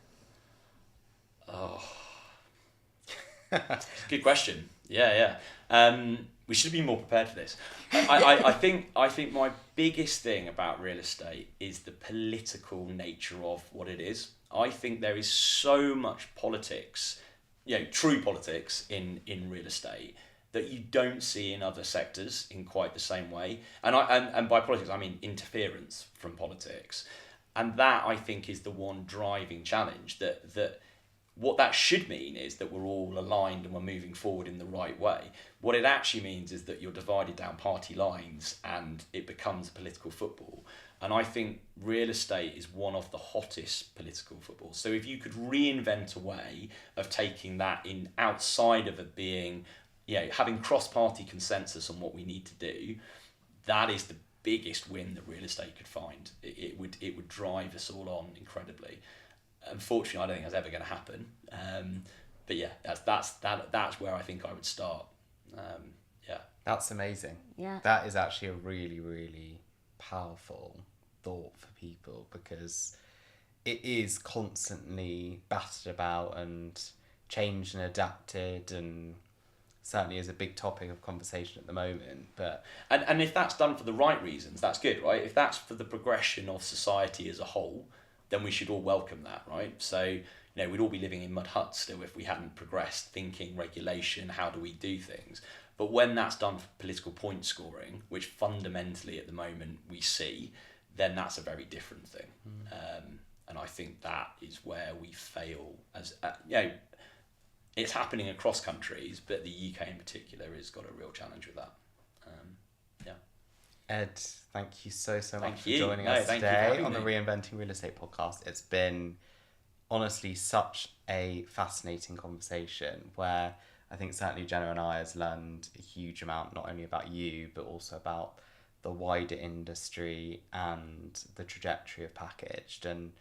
Oh, good question. Yeah. We should be more prepared for this. I think my biggest thing about real estate is the political nature of what it is. I think there is so much politics, true politics in real estate that you don't see in other sectors in quite the same way. And by politics, I mean interference from politics. And that, I think, is the one driving challenge, that what that should mean is that we're all aligned and we're moving forward in the right way. What it actually means is that you're divided down party lines and it becomes political football. And I think real estate is one of the hottest political footballs. So if you could reinvent a way of taking that in outside of it being, having cross-party consensus on what we need to do, that is the biggest win that real estate could find. It would drive us all on incredibly. Unfortunately, I don't think that's ever going to happen. But yeah, that's where I think I would start. That's amazing. Yeah, that is actually a really, really powerful thought for people, because it is constantly battered about and changed and adapted, and certainly is a big topic of conversation at the moment. But and if that's done for the right reasons, that's good, right? If that's for the progression of society as a whole, then we should all welcome that, right? So, we'd all be living in mud huts still if we hadn't progressed thinking, regulation, how do we do things? But when that's done for political point scoring, which fundamentally at the moment we see, then that's a very different thing. And I think that is where we fail as, it's happening across countries, but the UK in particular has got a real challenge with that. Ed, thank you so much for you. joining us today on the me. Reinventing Real Estate podcast. It's been honestly such a fascinating conversation, where I think certainly Jenna and I has learned a huge amount, not only about you, but also about the wider industry and the trajectory of Packaged. And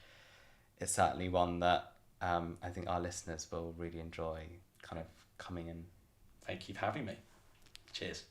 it's certainly one that I think our listeners will really enjoy kind of coming in. Thank you for having me. Cheers.